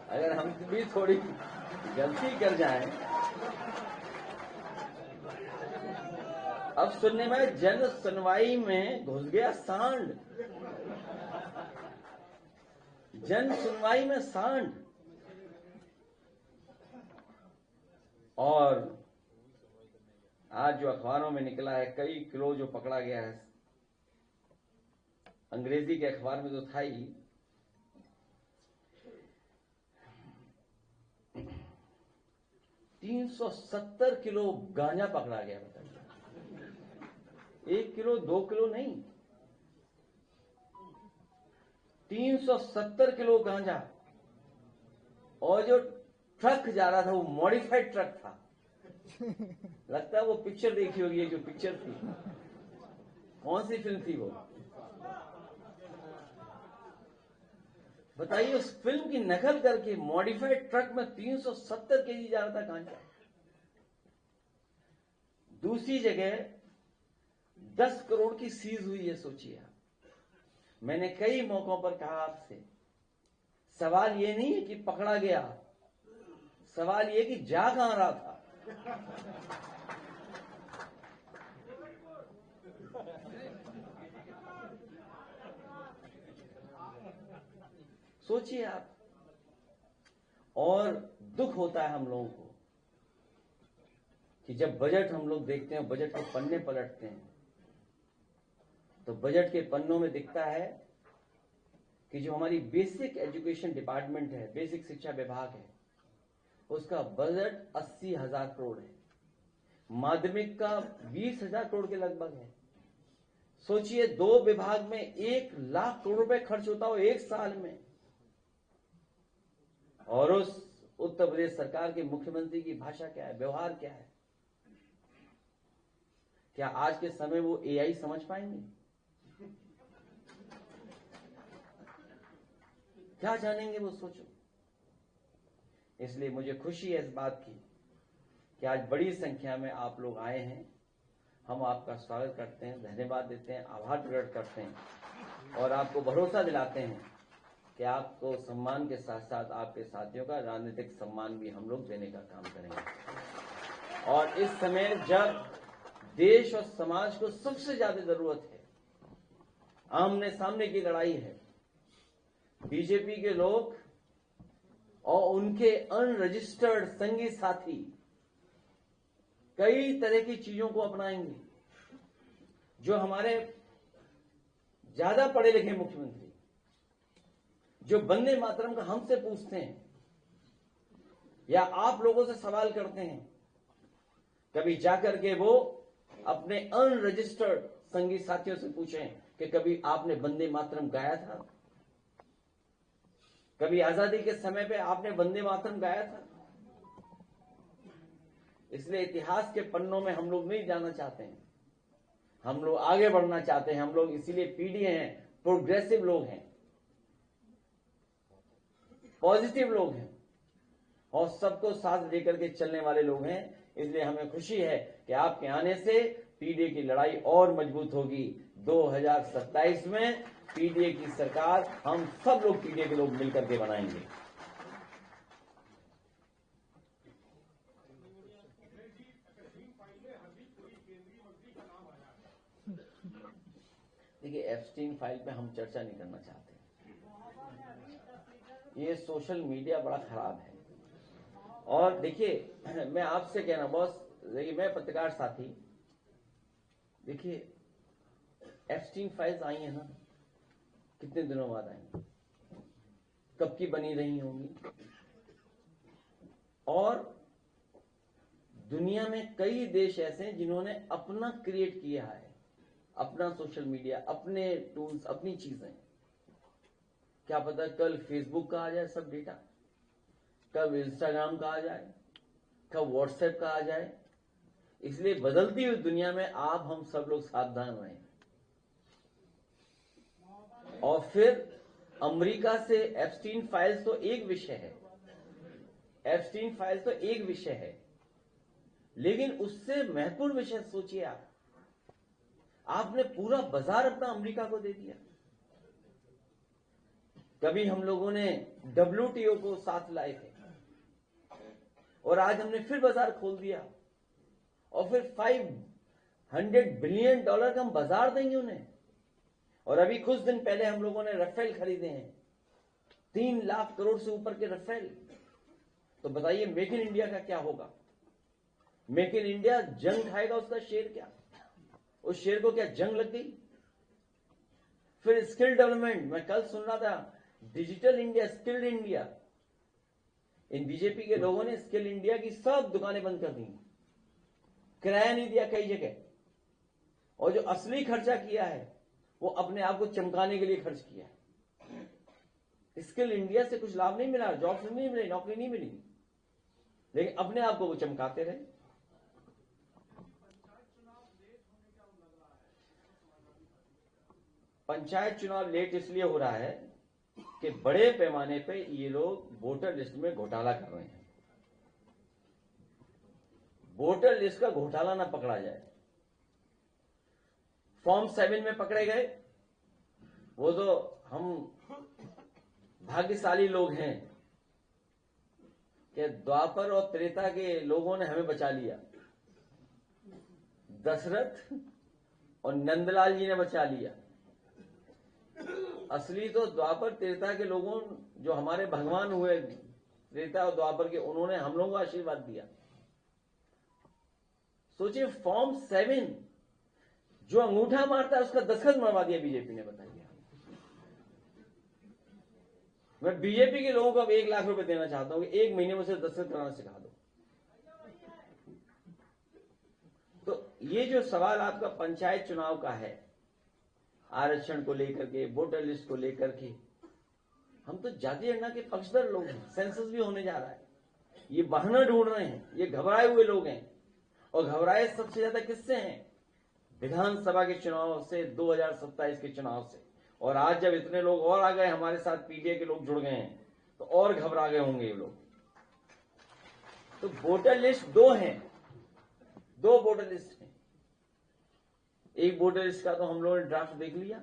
अगर हम भी थोड़ी गलती कर जाएं। अब सुनने में जन सुनवाई में घुस गया सांड, जन सुनवाई में सांड। और आज जो अखबारों में निकला है, कई किलो जो पकड़ा गया है, अंग्रेजी के अखबार में तो था ही, 370 किलो गांजा पकड़ा गया। बताइए, 1 किलो 2 किलो नहीं, 370 किलो गांजा। और जो ट्रक जा रहा था वो मॉडिफाइड ट्रक था। लगता है वो पिक्चर देखी होगी, जो पिक्चर थी, कौन सी फिल्म थी वो, बताइए। उस फिल्म की नकल करके मॉडिफाइड ट्रक में 370 केजी जा रहा था गांजा। दूसरी जगह 10 करोड़ की सीज हुई है, सोचिए आप। मैंने कई मौकों पर कहा आपसे, सवाल ये नहीं है कि पकड़ा गया, सवाल ये कि जा कहां रहा था। सोचिए आप। और दुख होता है हम लोगों को कि जब बजट हम लोग देखते हैं, बजट के पन्ने पलटते हैं, तो बजट के पन्नों में दिखता है कि जो हमारी बेसिक एजुकेशन डिपार्टमेंट है, बेसिक शिक्षा विभाग है, उसका बजट 80,000 करोड़ है। माध्यमिक का 20,000 करोड़ के लगभग है। सोचिए, 2 विभाग में 1 लाख करोड़ रुपए खर्च होता हो एक साल में। और उस उत्तर प्रदेश सरकार के मुख्यमंत्री की भाषा क्या है, व्यवहार क्या है? क्या आज के समय वो एआई समझ पाएंगे? क्या जानेंगे वो, सोचो। इसलिए मुझे खुशी है इस बात की कि आज बड़ी संख्या में आप लोग आए हैं। हम आपका स्वागत करते हैं, धन्यवाद देते हैं, आभार प्रकट करते हैं और आपको भरोसा दिलाते हैं कि आपको सम्मान के साथ साथ आपके साथियों का राजनीतिक सम्मान भी हम लोग देने का काम करेंगे। और इस समय जब देश और समाज को सबसे ज्यादा जरूरत है, आमने सामने की लड़ाई है, बीजेपी के लोग और उनके अनरजिस्टर्ड संगी साथी कई तरह की चीजों को अपनाएंगे। जो हमारे ज्यादा पढ़े लिखे मुख्यमंत्री, जो वंदे मातरम का हमसे पूछते हैं या आप लोगों से सवाल करते हैं, कभी जाकर के वो अपने अनरजिस्टर्ड संगी साथियों से पूछें कि कभी आपने वंदे मातरम गाया था? कभी आजादी के समय पे आपने वंदे मातरम गाया था? इसलिए इतिहास के पन्नों में हम लोग नहीं जाना चाहते हैं, हम लोग आगे बढ़ना चाहते हैं। हम लोग इसीलिए पीढ़ी हैं, प्रोग्रेसिव लोग हैं, पॉजिटिव लोग हैं और सबको साथ लेकर के चलने वाले लोग हैं। इसलिए हमें खुशी है कि आपके आने से पीडीए की लड़ाई और मजबूत होगी। 2027 में पीडीए की सरकार हम सब लोग, पीडीए के लोग मिलकर के बनाएंगे। देखिए, एप्स्टीन फाइल पे हम चर्चा नहीं करना चाहते। ये सोशल मीडिया बड़ा खराब है। और देखिए, मैं आपसे कहना बॉस, देखिए मैं पत्रकार साथी, देखिए एप्स्टीन फाइल्स आई है ना, कितने दिनों बाद आई, कब की बनी रही होंगी। और दुनिया में कई देश ऐसे हैं जिन्होंने अपना क्रिएट किया है, अपना सोशल मीडिया, अपने टूल्स, अपनी चीजें। क्या पता कल फेसबुक का आ जाए सब डेटा, कब इंस्टाग्राम का आ जाए, कब व्हाट्सएप का आ जाए। इसलिए बदलती हुई दुनिया में आप हम सब लोग सावधान रहें। और फिर अमेरिका से एप्स्टीन फाइल्स तो एक विषय है, एप्स्टीन फाइल्स तो एक विषय है, लेकिन उससे महत्वपूर्ण विषय सोचिए आप, आपने पूरा बाजार अपना अमेरिका को दे दिया। कभी हम लोगों ने WTO को साथ लाए थे, और आज हमने फिर बाजार खोल दिया, और फिर $500 बिलियन का हम बाजार देंगे उन्हें। और अभी कुछ दिन पहले हम लोगों ने राफेल खरीदे हैं, 3 लाख करोड़ से ऊपर के राफेल। तो बताइए मेक इन इंडिया का क्या होगा? मेक इन इंडिया जंग खाएगा उसका शेर क्या? उस शेर को क्या जंग लग गई? फिर स्किल डेवलपमेंट, मैं कल सुन रहा था, डिजिटल इंडिया, स्किल्ड इंडिया। इन बीजेपी के लोगों ने स्किल इंडिया की सब दुकानें बंद कर दी, किराया नहीं दिया कई जगह, और जो असली खर्चा किया है वो अपने आप को चमकाने के लिए खर्च किया है। स्किल इंडिया से कुछ लाभ नहीं मिला, जॉब नहीं मिली, नौकरी नहीं मिली, लेकिन अपने आप को वो चमकाते रहे। पंचायत चुनाव लेट इसलिए हो रहा है कि बड़े पैमाने पे ये लोग वोटर लिस्ट में घोटाला कर रहे हैं। वोटर लिस्ट का घोटाला ना पकड़ा जाए। फॉर्म 7 में पकड़े गए, वो तो हम भाग्यशाली लोग हैं कि द्वापर और त्रेता के लोगों ने हमें बचा लिया। दशरथ और नंदलाल जी ने बचा लिया। असली तो द्वापर त्रेता के लोगों, जो हमारे भगवान हुए त्रेता और द्वापर के, उन्होंने हम लोगों को आशीर्वाद दिया। सोचिए, फॉर्म 7 जो अंगूठा मारता है उसका दस्तखत मरवा दिया बीजेपी ने। बताइए, मैं बीजेपी के लोगों को अब 1 लाख रुपए देना चाहता हूं कि 1 महीने में उसे दस्तखत कराना सिखा दो। तो ये जो सवाल आपका पंचायत चुनाव का है, आरक्षण को लेकर के, वोटर लिस्ट को लेकर के, हम तो जाति गणना के पक्षधर लोग हैं। सेंसस भी होने जा रहा है, ये बहाना ढूंढ रहे हैं, ये घबराए हुए लोग हैं। और घबराए सबसे ज्यादा किससे हैं? विधानसभा के चुनाव से, 2027 के चुनाव से। और आज जब इतने लोग और आ गए, हमारे साथ पीटीआई के लोग जुड़ गए हैं, तो और घबरा गए होंगे ये लोग। तो वोटर लिस्ट 2 हैं, 2 वोटर लिस्ट हैं। एक वोटर लिस्ट का तो हम लोगों ने ड्राफ्ट देख लिया।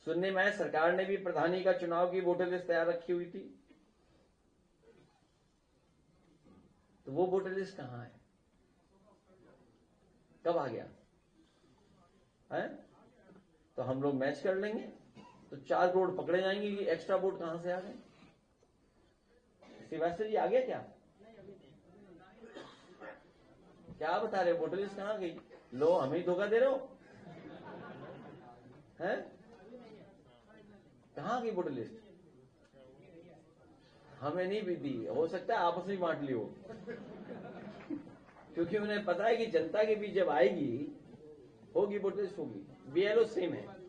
सुनने में आया सरकार ने भी प्रधानी का चुनाव की वोटर लिस्ट तैयार रखी हुई थी। तो वो वोटर लिस्ट कहां है? कब आ गया है? तो हम लोग मैच कर लेंगे तो 4 करोड़ पकड़े जाएंगे कि एक्स्ट्रा वोट कहां से आ गए। श्रीवास्तव जी आ गया क्या? क्या बता रहे हो? वोटर लिस्ट कहां गई? लो, हमें ही धोखा दे रहे हो हैं? कहां गई वोटर लिस्ट? हमें नहीं भी दी, हो सकता है आपस में बांट ली हो, क्योंकि उन्हें पता है कि जनता के बीच जब आएगी, होगी वोटर लिस्ट, होगी। BLO सेम है।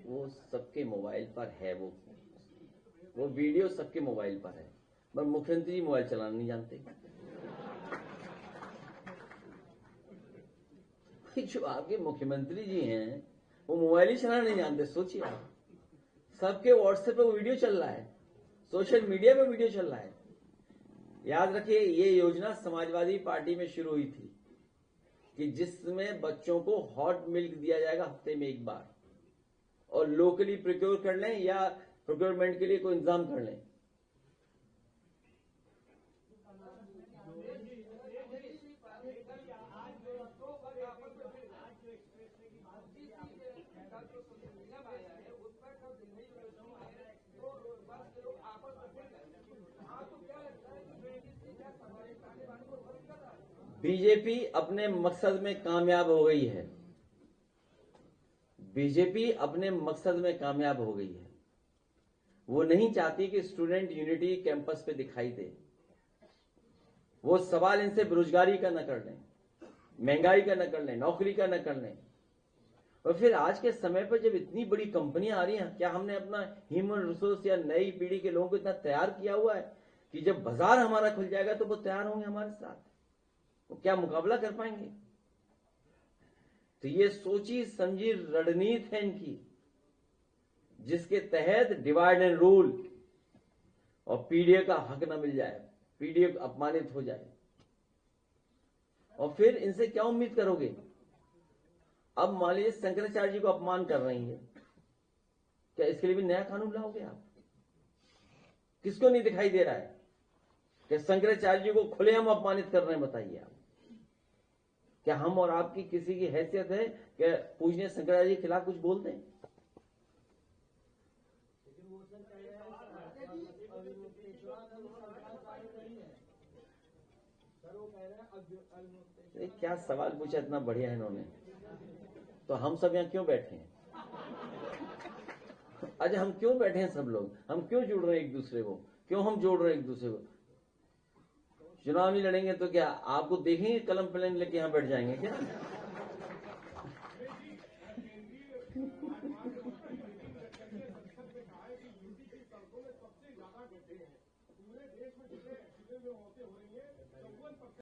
वो सबके मोबाइल पर है, वो वीडियो सबके मोबाइल पर है, पर मुख्यमंत्री जी मोबाइल चलाना नहीं जानते। जो आपके मुख्यमंत्री जी हैं वो मोबाइल ही चलाना नहीं जानते। सोचिए आप, सबके व्हाट्सएप पे वो वीडियो चल रहा है, सोशल मीडिया पे वीडियो चल रहा है। याद रखिए, ये योजना समाजवादी पार्टी में शुरू हुई थी कि जिसमें बच्चों को हॉट मिल्क दिया जाएगा हफ्ते में 1 बार, और लोकली प्रोक्योर कर लें या प्रोक्योरमेंट के लिए कोई इंतजाम कर लें। बीजेपी अपने मकसद में कामयाब हो गई है। बीजेपी अपने मकसद में कामयाब हो गई है। वो नहीं चाहती कि स्टूडेंट यूनिटी कैंपस पे दिखाई दे। वो सवाल इनसे बेरोजगारी का न कर लें, महंगाई का न कर लें, नौकरी का न कर लें। और फिर आज के समय पर जब इतनी बड़ी कंपनियां आ रही हैं, क्या हमने अपना ह्यूमन रिसोर्स या नई पीढ़ी के लोगों को इतना तैयार किया हुआ है कि जब बाजार हमारा खुल जाएगा तो वो तैयार होंगे हमारे साथ? वो क्या मुकाबला कर पाएंगे? तो ये सोची समझी रणनीति है इनकी जिसके तहत डिवाइड एंड रूल और पीडीए का हक न मिल जाए, पीडीए अपमानित हो जाए। और फिर इनसे क्या उम्मीद करोगे? अब मान लीजिए शंकराचार्य जी को अपमान कर रही है, क्या इसके लिए भी नया कानून लाओगे आप? किसको नहीं दिखाई दे रहा है कि शंकराचार्य जी को खुलेआम अपमानित कर रहे हैं? बताइए आप, क्या हम और आपकी किसी की हैसियत है कि पूजनीय शंकराचार्य जी के खिलाफ कुछ बोल दें? क्या सवाल पूछा इतना बढ़िया है इन्होंने। तो हम सब यहाँ क्यों बैठे हैं? अजय हम क्यों बैठे हैं सब लोग? हम क्यों जुड़ रहे हैं एक दूसरे को? क्यों हम जोड़ रहे हैं एक दूसरे को? चुनाव नहीं लड़ेंगे तो क्या आपको देखेंगे कलम पेन लेके यहाँ बैठ जाएंगे क्या?